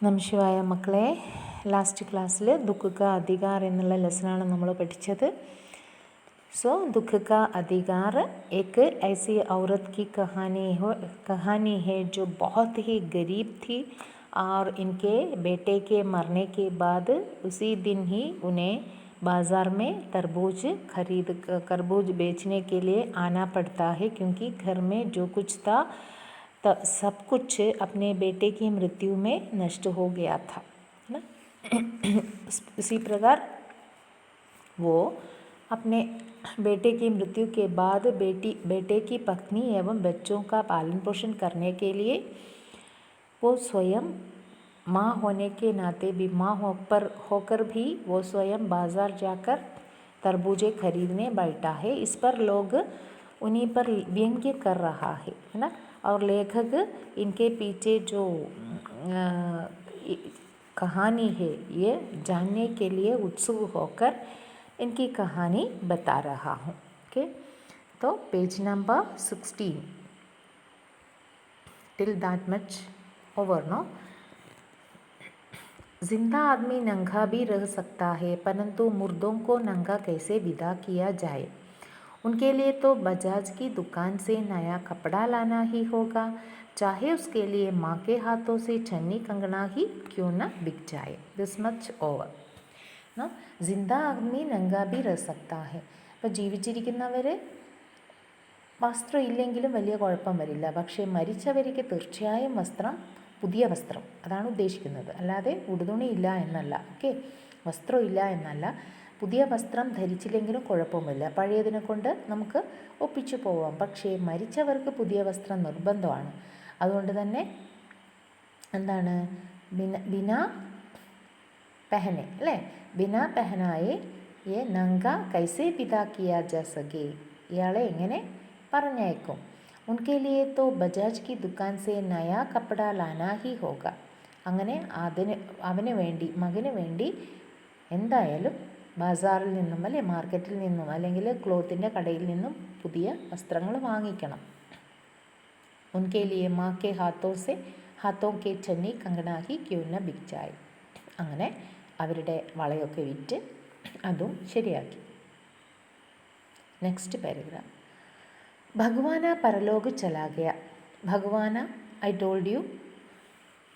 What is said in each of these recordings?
നമശിവായ മക്കളെ, ലാസ്റ്റ് ക്ലാസ്സിൽ ദുഃഖ കാ അധികാർ എന്നുള്ള ലെസനാണ് നമ്മൾ പഠിച്ചത്. सो दुख का अधिकार एक ऐसी औरत की कहानी है जो बहुत ही गरीब थी और इनके बेटे के मरने के बाद उसी दिन ही उन्हें बाज़ार में तरबूज बेचने के लिए आना पड़ता है, क्योंकि घर में जो कुछ था सब कुछ अपने बेटे की मृत्यु में नष्ट हो गया था, है ना. इसी प्रकार वो अपने बेटे की मृत्यु के बाद बेटे की पत्नी एवं बच्चों का पालन पोषण करने के लिए वो स्वयं माँ होने के नाते भी होकर भी वो स्वयं बाज़ार जाकर तरबूजे खरीदने बैठा है. इस पर लोग उन्हीं पर व्यंग्य कर रहा है ना. और लेखक इनके पीछे जो कहानी है ये जानने के लिए उत्सुक होकर इनकी कहानी बता रहा हूँ. ओके, तो page number 16 till that much over. No, जिंदा आदमी नंगा भी रह सकता है, परंतु मुर्दों को नंगा कैसे विदा किया जाए. उनके लिए तो बजाज की दुकान से नया कपड़ा लाना ही होगा, चाहे उसके लिए माँ के हाथों से छन्नी कंगना ही क्यों न बिक जाए. This much over. ജിന്ദ ആദ്മി നങ്കാ ബി രഹ സക്താ ഹെ. അപ്പോൾ ജീവിച്ചിരിക്കുന്നവർ വസ്ത്രം ഇല്ലെങ്കിലും വലിയ കുഴപ്പം വരില്ല, പക്ഷേ മരിച്ചവർക്ക് തീർച്ചയായും പുതിയ വസ്ത്രം, അതാണ് ഉദ്ദേശിക്കുന്നത്, അല്ലാതെ ഉടുതുണി ഇല്ല എന്നല്ല. ഓക്കെ, വസ്ത്രം ഇല്ല എന്നല്ല, പുതിയ വസ്ത്രം ധരിച്ചില്ലെങ്കിലും കുഴപ്പമില്ല, പഴയതിനെ കൊണ്ട് നമുക്ക് ഒപ്പിച്ചു പോവാം. പക്ഷേ മരിച്ചവർക്ക് പുതിയ വസ്ത്രം നിർബന്ധമാണ്. അതുകൊണ്ട് തന്നെ എന്താണ്, ബിനാ പെഹനെ അല്ലേ, ബിനാ പെഹനായെ യെ നങ്ക കൈസേ പിതാ കിയാ ജാ സകേ, ഇയാളെ എങ്ങനെ പറഞ്ഞയക്കും. ഉൻകെ ലിയെ തോ ബജാജ് കി ദുക്കാൻ സേ നയാ കപ്പട ലാനാ ഹി ഹോഗ. അങ്ങനെ മകന് വേണ്ടി എന്തായാലും ബാസാറിൽ നിന്നും മാർക്കറ്റിൽ നിന്നും അല്ലെങ്കിൽ ക്ലോത്തിൻ്റെ കടയിൽ നിന്നും പുതിയ വസ്ത്രങ്ങൾ വാങ്ങിക്കണം. ഉൻകെ ലിയെ മാ കെ ഹാത്തോ കെ ചന്നി കങ്കണ ഹി ക്യൂ ന ബിക് ജായ്. അങ്ങനെ അവരുടെ വളയൊക്കെ വിറ്റ് അതും ശരിയാക്കി. Next paragraph. ഭഗവാന പരലോക് ചലാ ഗയ. Bhagwana, I told you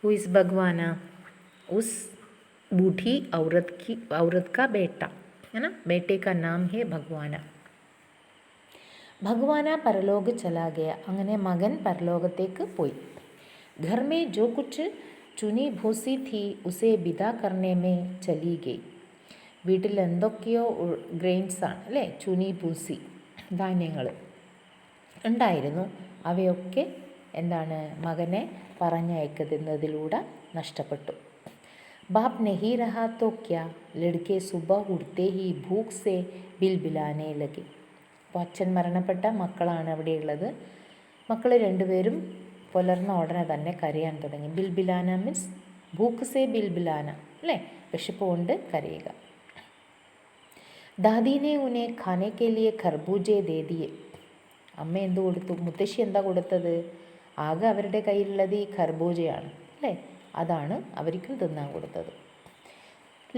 who is Bhagwana, ഉസ് बूढ़ी औरत का बेटा है ना, बेटे का नाम है ഭഗവാന. ഭഗവാന പരലോക് ചലാ ഗയ, അങ്ങനെ മകൻ പരലോകത്തേക്ക് പോയി. घर में जो कुछ ചുനി ഭൂസി थी उसे വിദാ करने में चली गई. വീട്ടിൽ എന്തൊക്കെയോ ഗ്രെയിൻസാണ് അല്ലേ, ചുനി ഭൂസി ധാന്യങ്ങൾ ഉണ്ടായിരുന്നു, അവയൊക്കെ എന്താണ്, മകനെ പറഞ്ഞയക്കുന്നതിലൂടെ നഷ്ടപ്പെട്ടു. बाप नहीं रहा तो क्या, लड़के सुबह उठते ही भूख से बिलबिलाने लगे. അപ്പോൾ അച്ഛൻ മരണപ്പെട്ട മക്കളാണ് അവിടെയുള്ളത്. മക്കൾ രണ്ടുപേരും പുലർന്ന ഉടനെ തന്നെ കരയാൻ തുടങ്ങി. ബിൽബിലാന മീൻസ് ഭൂക്ക് സേ ബിൽബിലാന അല്ലേ, വിശപ്പ് കൊണ്ട് കരയുക. ദാദീനെ ഉനെ ഖാനെ കെ ലിയെ ഖർബൂജെ ദേ ദിയെ. അമ്മ എന്ത് കൊടുത്തു, മുത്തശ്ശി എന്താ കൊടുത്തത്, ആകെ അവരുടെ കയ്യിലുള്ളത് ഈ ഖർബൂജയാണ് അല്ലേ, അതാണ് അവർക്കും തിന്നാൻ കൊടുത്തത്.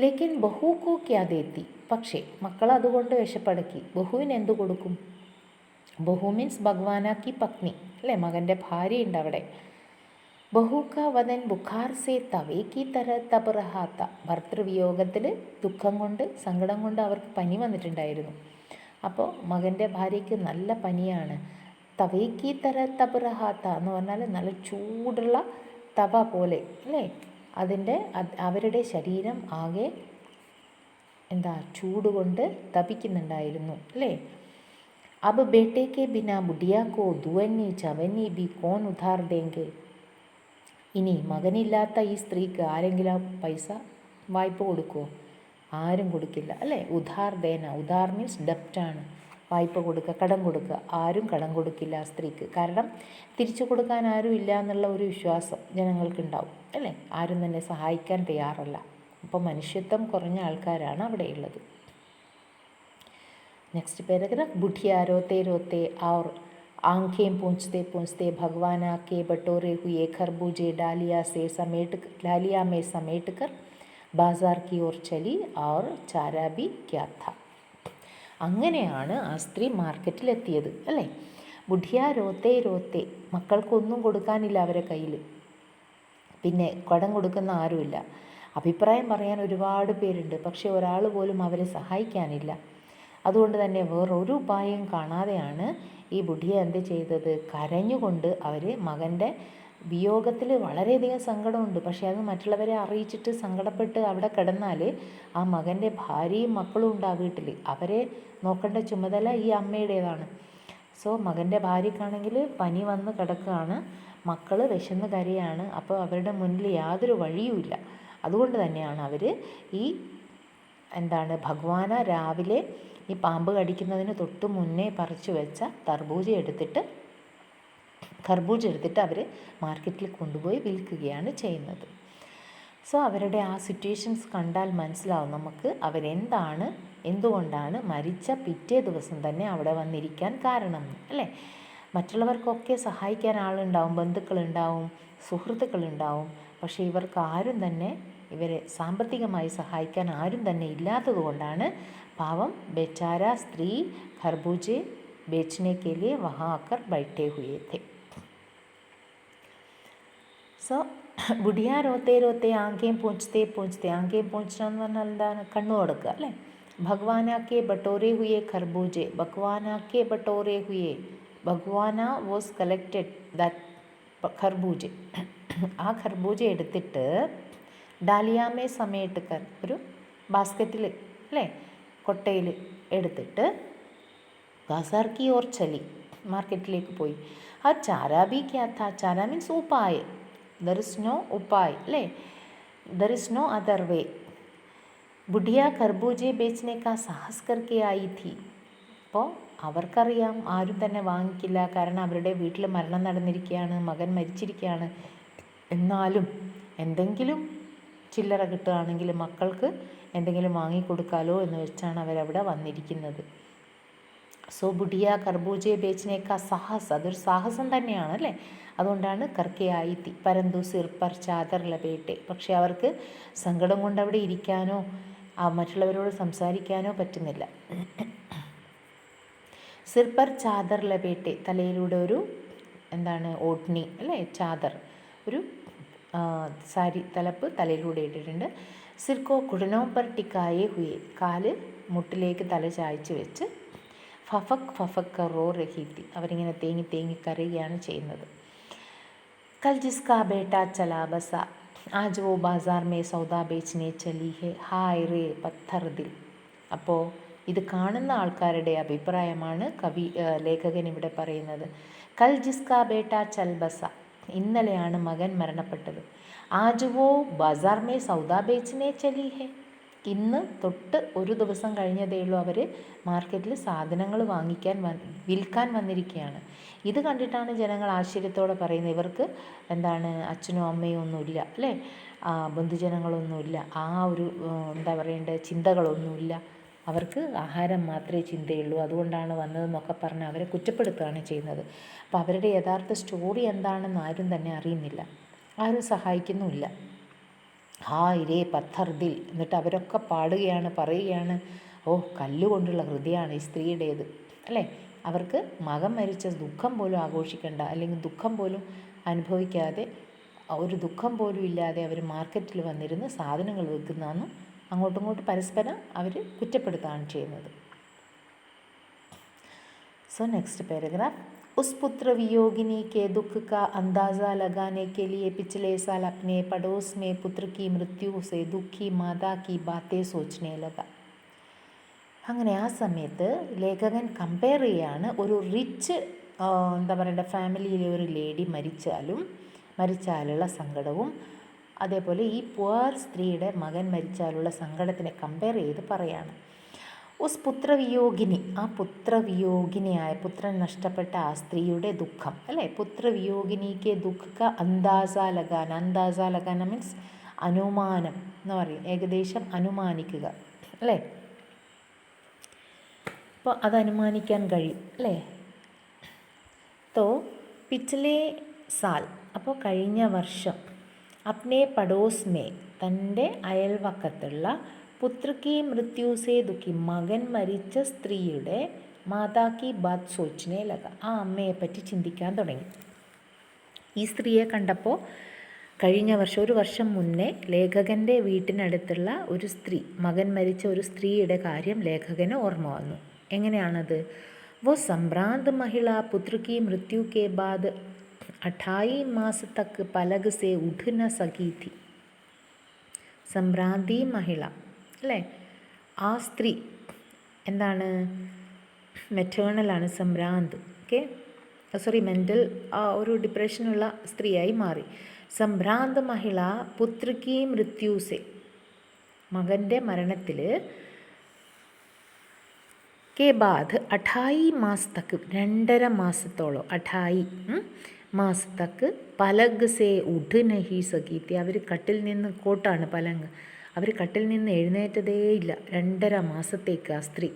ലേക്കിൻ ബഹു കോ ക്യാ ദേത്തി, പക്ഷേ മക്കൾ അതുകൊണ്ട് വിശപ്പടക്കി. ബഹുവിന് എന്ത് കൊടുക്കും, ബഹു മീൻസ് ഭഗവാന കി പത്നി അല്ലേ, മകൻ്റെ ഭാര്യയുണ്ട് അവിടെ. ബഹു കാ വദൻ ബുഖാർ സേ തവേ കി തര തപ് റഹാത്ത. ഭർത്തൃവിയോഗത്തിൽ ദുഃഖം കൊണ്ട് സങ്കടം കൊണ്ട് അവർക്ക് പനി വന്നിട്ടുണ്ടായിരുന്നു. അപ്പോൾ മകൻ്റെ ഭാര്യയ്ക്ക് നല്ല പനിയാണ്. തവേ കി തര തപ് റഹാത്ത എന്ന് പറഞ്ഞാൽ നല്ല ചൂടുള്ള തവ പോലെ അല്ലേ, അവരുടെ ശരീരം ആകെ ചൂട് കൊണ്ട് തപിക്കുന്നുണ്ടായിരുന്നു അല്ലേ. अब बेटे के बिना बुढ़िया को दुवन्नी चवन्नी भी कौन उधार देंगे. ഇനി മകനില്ലാത്ത ഈ സ്ത്രീക്ക് ആരെങ്കിലും പൈസ വായ്പ കൊടുക്കുമോ, ആരും കൊടുക്കില്ല അല്ലേ. ഉധാർ ദേന, ഉധാർ മീൻസ് ഡെപ്റ്റാണ്, വായ്പ കൊടുക്കുക, കടം കൊടുക്കുക, ആരും കടം കൊടുക്കില്ല ആ സ്ത്രീക്ക്. കാരണം തിരിച്ചു കൊടുക്കാൻ ആരും ഇല്ല എന്നുള്ള ഒരു വിശ്വാസം ജനങ്ങൾക്കുണ്ടാവും അല്ലേ, ആരും തന്നെ സഹായിക്കാൻ തയ്യാറല്ല. അപ്പോൾ മനുഷ്യത്വം കുറഞ്ഞ ആൾക്കാരാണ് അവിടെയുള്ളത്. Next paragraph. बुढ़िया रोते रोते और आंखें पोंछते पोंछते भगवान आके बटोरे हुए खरबूजे डालिया में समेट कर बाजार की ओर चली और चारा भी क्या था. അങ്ങനെയാണ് ആ സ്ത്രീ മാർക്കറ്റിലെത്തിയത് അല്ലേ. ബുഢിയ രോത്തേ രോത്തേ, മക്കൾക്കൊന്നും കൊടുക്കാനില്ല അവരെ കയ്യിൽ, പിന്നെ കടം കൊടുക്കുന്ന ആരുമില്ല. അഭിപ്രായം പറയാൻ ഒരുപാട് പേരുണ്ട്, പക്ഷേ ഒരാൾ പോലും അവരെ സഹായിക്കാനില്ല. അതുകൊണ്ട് തന്നെ വേറൊരു ഉപായം കാണാതെയാണ് ഈ ബുഢിയ എന്ത് ചെയ്തത്, കരഞ്ഞുകൊണ്ട് അവർ മകൻ്റെ വിയോഗത്തിൽ വളരെയധികം സങ്കടമുണ്ട്. പക്ഷേ അത് മറ്റുള്ളവരെ അറിയിച്ചിട്ട് സങ്കടപ്പെട്ട് അവിടെ കിടന്നാൽ ആ മകൻ്റെ ഭാര്യയും മക്കളും ഉണ്ട് ആ വീട്ടിൽ. അവരെ നോക്കേണ്ട ചുമതല ഈ അമ്മയുടേതാണ്. സോ മകൻ്റെ ഭാര്യക്കാണെങ്കിൽ പനി വന്ന് കിടക്കുകയാണ്, മക്കൾ വിശന്ന് കരയാണ്. അപ്പോൾ അവരുടെ മുന്നിൽ യാതൊരു വഴിയുമില്ല. അതുകൊണ്ട് തന്നെയാണ് അവർ ഈ ഭഗവാന രാവിലെ ഈ പാമ്പ് കടിക്കുന്നതിന് തൊട്ട് മുന്നേ പറിച്ചു വെച്ച കർബൂജ എടുത്തിട്ട് അവർ മാർക്കറ്റിൽ കൊണ്ടുപോയി വിൽക്കുകയാണ് ചെയ്യുന്നത്. സോ അവരുടെ ആ സിറ്റുവേഷൻസ് കണ്ടാൽ മനസ്സിലാവും നമുക്ക് എന്തുകൊണ്ടാണ് മരിച്ച പിറ്റേ ദിവസം തന്നെ അവിടെ വന്നിരിക്കാൻ കാരണം അല്ലേ. മറ്റുള്ളവർക്കൊക്കെ സഹായിക്കാൻ ആളുണ്ടാവും, ബന്ധുക്കളുണ്ടാവും, സുഹൃത്തുക്കളുണ്ടാവും. പക്ഷേ ഇവരെ സാമ്പത്തികമായി സഹായിക്കാൻ ആരും തന്നെ ഇല്ലാത്തത് കൊണ്ടാണ് പാവം बेचारा स्त्री खरबूजे बेचने के लिए वहाँ आकर बैठे हुए थे. സോ ബുഢിയ രോത്തേ രോത്തേ ആങ്കേം പൂഞ്ചത്തെ പൂഞ്ചത്തെ, ആങ്കേം പൂഞ്ചന എന്ന് പറഞ്ഞാൽ എന്താണ്, കണ്ണു കൊടുക്കുക അല്ലേ. ഭഗവാനാക്കെ ബട്ടോരെ ഹുയെ ഖർബൂജെ, ഭഗവാനാക്കെ ബട്ടോരെ ഹുയെ, ഭഗവാന വാസ് കളക്റ്റഡ് ദാറ്റ് ഖർബൂജെ. ആ ഖർബൂജ എടുത്തിട്ട് ഡാലിയാമേ സമേട്ട് കർ, ഒരു ബാസ്ക്കറ്റിൽ അല്ലേ, കൊട്ടയിൽ എടുത്തിട്ട് ബാസാർ കി ഓർ ചലി, മാർക്കറ്റിലേക്ക് പോയി. ആ ചാരാ ബി ക്യാ താ, ചാരാ മീൻസ് ഉപ്പായ, ദർ ഇസ് നോ ഉപ്പായ് അല്ലേ, there is no other way. ബുഢിയ ഖർബൂജെ ബേച്ചനെ കാ സാഹസ് കർക്കെ ആയി ഥി. അപ്പോൾ അവർക്കറിയാം ആരും തന്നെ വാങ്ങിക്കില്ല, കാരണം അവരുടെ വീട്ടിൽ മരണം നടന്നിരിക്കുകയാണ്, മകൻ മരിച്ചിരിക്കുകയാണ്. എന്നാലും എന്തെങ്കിലും ചില്ലറ കിട്ടുകയാണെങ്കിൽ മക്കൾക്ക് എന്തെങ്കിലും വാങ്ങിക്കൊടുക്കാലോ എന്ന് വെച്ചാണ് അവരവിടെ വന്നിരിക്കുന്നത്. സോ ബുഢിയ കർബൂജെ ബേച്ചനേക്കാ സാഹസ്, അതൊരു സാഹസം തന്നെയാണ് അല്ലേ. അതുകൊണ്ടാണ് കർക്കെ ആയിത്തി. പരന്തു സിർ പർ ചാദർ ലപേട്ടെ, പക്ഷേ അവർക്ക് സങ്കടം കൊണ്ട് അവിടെ ഇരിക്കാനോ മറ്റുള്ളവരോട് സംസാരിക്കാനോ പറ്റുന്നില്ല. സിർ പർ ചാദർ ലപേട്ടെ, തലയിലൂടെ ഒരു ഓട്നി അല്ലേ, ചാദർ, ഒരു സാരി തലപ്പ് തലയിലൂടെ ഇട്ടിട്ടുണ്ട്. സിർക്കോ കുടനോ പർ ടിക്കായേ ഹുയെ, കാല് മുട്ടിലേക്ക് തല ചായ്ച്ച് വെച്ച് ഫഫക് ഫഫക് റോ രഹീത്തി, അവരിങ്ങനെ തേങ്ങി തേങ്ങി കരയുകയാണ് ചെയ്യുന്നത്. കൽ ജിസ്കാ ബേട്ടാ ചലാ ബസ, ആജ് വോ ബാസാർ മേ സൗദാ ബേച്ചനെ ചലി ഹെ, ഹായ് റേ പത്ഥർ ദിൽ. അപ്പോൾ ഇത് കാണുന്ന ആൾക്കാരുടെ അഭിപ്രായമാണ് ലേഖകൻ ഇവിടെ പറയുന്നത്. കൽ ജിസ്കാ ബേട്ടാ ചൽ ബസ, ഇന്നലെയാണ് മകൻ മരണപ്പെട്ടത്. ആജ് വോ ബാസാർ മേ സൗദാ ബേച്ചനെ ചലി ഹെ, ഇന്ന് തൊട്ട് ഒരു ദിവസം കഴിഞ്ഞതേ ഉള്ളൂ അവർ മാർക്കറ്റിൽ സാധനങ്ങൾ വിൽക്കാൻ വന്നിരിക്കുകയാണ്. ഇത് കണ്ടിട്ടാണ് ജനങ്ങൾ ആശ്ചര്യത്തോടെ പറയുന്നത്, ഇവർക്ക് അച്ഛനും അമ്മയും ഒന്നുമില്ല അല്ലേ, ബന്ധുജനങ്ങളൊന്നുമില്ല, ആ ഒരു ചിന്തകളൊന്നുമില്ല, അവർക്ക് ആഹാരം മാത്രമേ ചിന്തയുള്ളൂ, അതുകൊണ്ടാണ് വന്നതെന്നൊക്കെ പറഞ്ഞ് അവരെ കുറ്റപ്പെടുത്തുകയാണ് ചെയ്യുന്നത്. അപ്പോൾ അവരുടെ യഥാർത്ഥ സ്റ്റോറി എന്താണെന്ന് ആരും തന്നെ അറിയുന്നില്ല, ആരും സഹായിക്കുന്നുമില്ല. ഹായ് രേ പത്ഥർ ദിൽ, എന്നിട്ട് അവരൊക്കെ പറയുകയാണ്, ഓ കല്ലുകൊണ്ടുള്ള ഹൃദയമാണ് ഈ സ്ത്രീയുടേത് അല്ലേ. അവർക്ക് മകൻ മരിച്ച ദുഃഖം പോലും ആഘോഷിക്കേണ്ട, അല്ലെങ്കിൽ ദുഃഖം പോലും അനുഭവിക്കാതെ, ഒരു ദുഃഖം പോലും ഇല്ലാതെ അവർ മാർക്കറ്റിൽ വന്നിരുന്ന് സാധനങ്ങൾ വിൽക്കുന്നതെന്നും അങ്ങോട്ടും ഇങ്ങോട്ടും പരസ്പരം അവർ കുറ്റപ്പെടുത്തുകയാണ് ചെയ്യുന്നത്. So next paragraph. उस पुत्र वियोगिनी के दुख का अंदाज़ा लगाने के लिए पिछले साल अपने पड़ोस में पुत्र की मृत्यु से दुखी माता की बातें सोचने लगा. അങ്ങനെ ആ സമയത്ത് ലേഖകൻ കമ്പയർ ചെയ്യാണ്, ഒരു റിച്ച് ഫാമിലിയിലെ ഒരു ലേഡി മരിച്ചാലുള്ള സങ്കടവും അതേപോലെ ഈ പുവർ സ്ത്രീയുടെ മകൻ മരിച്ചാലുള്ള സങ്കടത്തിനെ കമ്പയർ ചെയ്ത് പറയാണ്. ഉസ് പുത്രവിയോഗിനി, ആ പുത്രവിയോഗിനിയായ പുത്രൻ നഷ്ടപ്പെട്ട ആ സ്ത്രീയുടെ ദുഃഖം അല്ലേ. പുത്രവിയോഗിനിക്ക് ദുഃഖ അന്താസാ ലഗാന മീൻസ് അനുമാനം എന്ന് പറയും, ഏകദേശം അനുമാനിക്കുക അല്ലേ. അപ്പോൾ അത് അനുമാനിക്കാൻ കഴിയും അല്ലേ. तो പിछലെ സാൽ അപ്പോൾ കഴിഞ്ഞ വർഷം അപ്നെ പടോസ് മേ തൻ്റെ അയൽവക്കത്തുള്ള പുത്രക്കി മൃത്യുസേ ദുഃഖി മകൻ മരിച്ച സ്ത്രീയുടെ മാതാക്കി ബാത് സോച്ചനെ ലഗ ആ അമ്മയെപ്പറ്റി ചിന്തിക്കാൻ തുടങ്ങി. ഈ സ്ത്രീയെ കണ്ടപ്പോൾ കഴിഞ്ഞ വർഷം ഒരു വർഷം മുന്നേ ലേഖകൻ്റെ വീട്ടിനടുത്തുള്ള ഒരു സ്ത്രീ മകൻ മരിച്ച ഒരു സ്ത്രീയുടെ കാര്യം ലേഖകന് ഓർമ്മ വന്നു. എങ്ങനെയാണത്? वो संभ्रांत महिला पुत्र की मृत्यु के बाद 28 मास तक पलक से उठ न सकी थी. സംഭ്രാന്തി മഹിള അല്ലേ? ആ സ്ത്രീ എന്താണ്? മെറ്റേണലാണ് സംഭ്രാന്ത്. ഓക്കെ, സോറി, മെൻ്റൽ ഒരു ഡിപ്രഷനുള്ള സ്ത്രീയായി മാറി. സംഭ്രാന്ത് മഹിള പുത്രക്കി മൃത്യുസെ മകൻ്റെ മരണത്തിൽ के बाद 28 मास तक 2.5 മാസത്തോളം 28 മാസ തക്ക് പലഗ് സേ ഉഠ് നഹി സകീത്തി. അവർ കട്ടിൽ നിന്ന് കോട്ടാണ് പലങ്ക്, അവർ കട്ടിൽ നിന്ന് എഴുന്നേറ്റതേയില്ല 2.5 മാസത്തേക്ക് ആ സ്ത്രീ.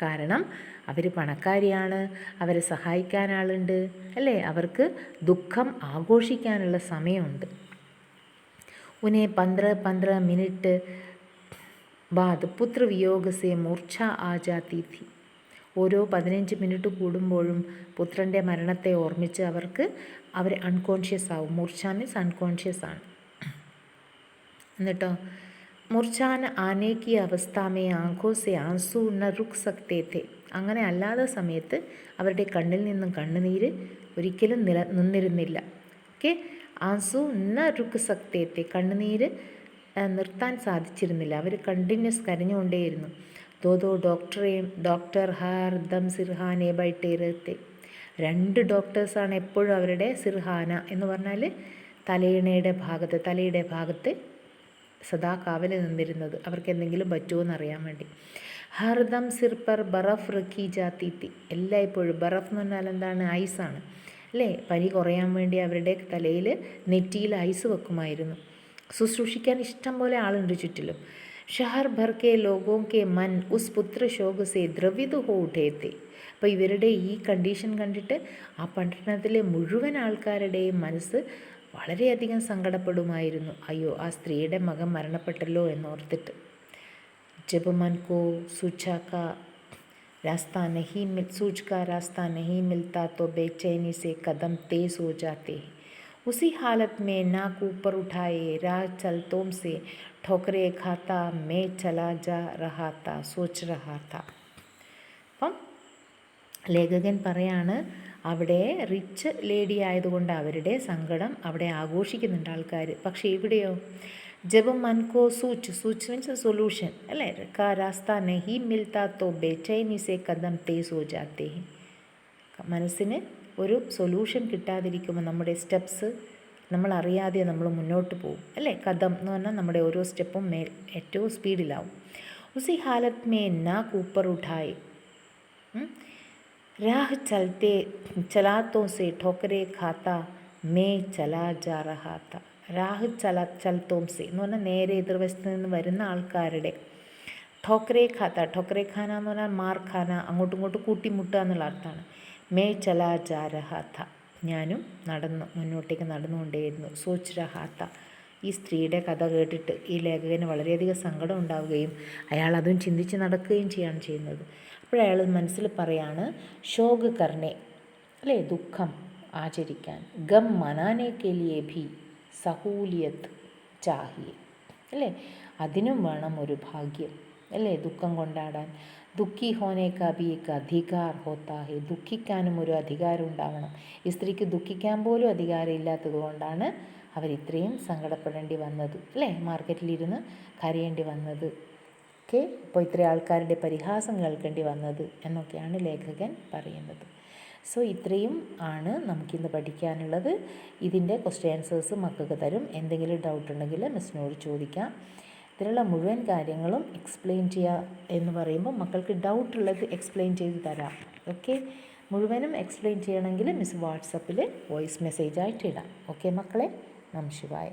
കാരണം അവർ പണക്കാരിയാണ്, അവരെ സഹായിക്കാൻ ആളുണ്ട് അല്ലേ, അവർക്ക് ദുഃഖം ആഘോഷിക്കാനുള്ള സമയമുണ്ട്. ഉനെ 15 മിനിറ്റ് ബാദ് പുത്രവിയോഗ സേ മൂർച്ഛ ആ ജാത്തി थी. ഓരോ 15 മിനിറ്റ് കൂടുമ്പോഴും പുത്രൻ്റെ മരണത്തെ ഓർമ്മിച്ച് അവർ അൺകോൺഷ്യസ് ആവും. മൂർച്ഛ മീൻസ് അൺകോൺഷ്യസ് ആണ്. എന്നിട്ടോ മൂർച്ഛാൻ ആനേക്കി അവസ്ഥാമേ ആങ്കോ സെ ആൻസു ന റുക് സക്തേ थे. അങ്ങനെ അല്ലാത്ത സമയത്ത് അവരുടെ കണ്ണിൽ നിന്നും കണ്ണുനീര് ഒരിക്കലും നിന്നിരുന്നില്ല. ഓക്കെ, ആൻസു ന റുക് സക്തേ थे, കണ്ണുനീര് നിർത്താൻ സാധിച്ചിരുന്നില്ല. അവർ കണ്ടിന്യൂസ് കരഞ്ഞുകൊണ്ടേയിരുന്നു. ദോ ഡോക്ടർ ഹർദം സിർഹാനെ ബൈട്ടേരത്തെ. 2 ഡോക്ടേഴ്സാണ് എപ്പോഴും അവരുടെ സിർഹാന എന്ന് പറഞ്ഞാൽ തലയുടെ ഭാഗത്ത് സദാ കാവല് നിന്നിരുന്നത്, അവർക്ക് എന്തെങ്കിലും പറ്റുമോ എന്നറിയാൻ വേണ്ടി. ഹർദം സിർ പർ ബറഫ് റക്കി ജാത്തി തി. എല്ലായ്പ്പോഴും ബറഫ് എന്ന് പറഞ്ഞാൽ എന്താണ്? ഐസാണ് അല്ലേ? പനി കുറയാൻ വേണ്ടി അവരുടെ തലയിൽ നെറ്റിയിൽ ഐസ് വെക്കുമായിരുന്നു. ശുശ്രൂഷിക്കാൻ ഇഷ്ടം പോലെ ആളുണ്ട് ചുറ്റിലും. ഷഹർ ഭർ കെ ലോഗോं के मन उस पुत्र शोक से द्रवित हो उठे थे. അപ്പോൾ ഇവരുടെ ഈ കണ്ടീഷൻ കണ്ടിട്ട് ആ പട്ടണത്തിലെ മുഴുവൻ ആൾക്കാരുടെയും മനസ്സ് വളരെയധികം സങ്കടപ്പെടുമായിരുന്നു. അയ്യോ, ആ സ്ത്രീയുടെ മകൻ മരണപ്പെട്ടല്ലോ എന്നോർത്തിട്ട്. जब मन को सूझ का रास्ता नहीं मिलता तो बेचैनी से कदम तेज हो जाते हैं. उसी हालत में नाक ऊपर उठाए राह चलतों से ठोकरे खाता मैं चला जा रहा था सोच रहा था. അപ്പം ലേഖകൻ പറയാണ്, അവിടെ റിച്ച് ലേഡി ആയതുകൊണ്ട് അവരുടെ സങ്കടം അവിടെ ആഘോഷിക്കുന്നുണ്ട് ആൾക്കാർ. പക്ഷേ ഇവിടെയോ ജബ് മൻകോ സൂച്ച് മീൻസ് സൊല്യൂഷൻ അല്ലേ, കാ രാസ്ത നഹി മിൽത്താ തോ ബേചൈനി സേ കദം തേസ് ഹോ ജാത്തേ ഹൈ. മനസ്സിന് ഒരു സൊല്യൂഷൻ കിട്ടാതിരിക്കുമ്പോൾ നമ്മുടെ സ്റ്റെപ്സ് നമ്മളറിയാതെ നമ്മൾ മുന്നോട്ട് പോകും അല്ലേ. കദം എന്ന് പറഞ്ഞാൽ നമ്മുടെ ഓരോ സ്റ്റെപ്പും ഏറ്റവും സ്പീഡിലാവും. ഉസി ഹാലത്ത് മേ നാക്ക് ഊപ്പർ ഉഠായി രാഹ് ചലാത്തോ സെ ठोकरे खाता मैं चला जा रहा था. രാഹ് ചലത്തോം സെ എന്ന് പറഞ്ഞാൽ നേരെ എതിർവശത്ത് നിന്ന് വരുന്ന ആൾക്കാരുടെ ठोकरे ഖാന എന്ന് പറഞ്ഞാൽ മാർഖാന, അങ്ങോട്ടും ഇങ്ങോട്ടും കൂട്ടിമുട്ടുക എന്നുള്ള അർത്ഥമാണ്. മേ ചലാ ജാ രഹാ ഥ, ഞാനും മുന്നോട്ടേക്ക് നടന്നുകൊണ്ടേയിരുന്നു. സോച്ച് രഹാ ഥ. ഈ സ്ത്രീയുടെ കഥ കേട്ടിട്ട് ഈ ലേഖകന് വളരെയധികം സങ്കടം ഉണ്ടാവുകയും അയാൾ അതും ചിന്തിച്ച് നടക്കുകയും ചെയ്യാണ് ചെയ്യുന്നത്. അപ്പോഴയാൾ മനസ്സിൽ പറയാണ്, ഷോഗ് കർണെ അല്ലേ, ദുഃഖം ആചരിക്കാൻ, ഗം മനാനെ കെ ലിയേ ഭി സഹൂലിയത്ത് ചാഹിയെ അല്ലേ, അതിനും വേണം ഒരു ഭാഗ്യം അല്ലേ, ദുഃഖം കൊണ്ടാടാൻ. ദുഃഖി ഹോനെ കാ ഭി ഏക് അധികാർ ഹോത്താ ഹെ, ദുഃഖിക്കാനും ഒരു അധികാരം ഉണ്ടാവണം. ഈ സ്ത്രീക്ക് ദുഃഖിക്കാൻ പോലും അധികാരം ഇല്ലാത്തത് കൊണ്ടാണ് അവരിത്രയും സങ്കടപ്പെടേണ്ടി വന്നത് അല്ലേ, മാർക്കറ്റിലിരുന്ന് കരയേണ്ടി വന്നത്. ഓക്കെ, അപ്പോൾ ഇത്രയും ആൾക്കാരുടെ പരിഹാസം കേൾക്കേണ്ടി വന്നത് എന്നൊക്കെയാണ് ലേഖകൻ പറയുന്നത്. സോ ഇത്രയും ആണ് നമുക്കിന്ന് പഠിക്കാനുള്ളത്. ഇതിൻ്റെ ക്വസ്റ്റ്യൻ ആൻസേഴ്സ് മക്കൾക്ക് തരും. എന്തെങ്കിലും ഡൗട്ട് ഉണ്ടെങ്കിൽ മിസ്സിനോട് ചോദിക്കാം. ഇതിലുള്ള മുഴുവൻ കാര്യങ്ങളും എക്സ്പ്ലെയിൻ ചെയ്യുക എന്ന് പറയുമ്പോൾ മക്കൾക്ക് ഡൗട്ടുള്ളത് എക്സ്പ്ലെയിൻ ചെയ്ത് തരാം. ഓക്കെ, മുഴുവനും എക്സ്പ്ലെയിൻ ചെയ്യണമെങ്കിൽ മിസ് വാട്സപ്പിൽ വോയിസ് മെസ്സേജായിട്ട് ഇടാം. ഓക്കെ മക്കളെ, നമഃ ശിവായ.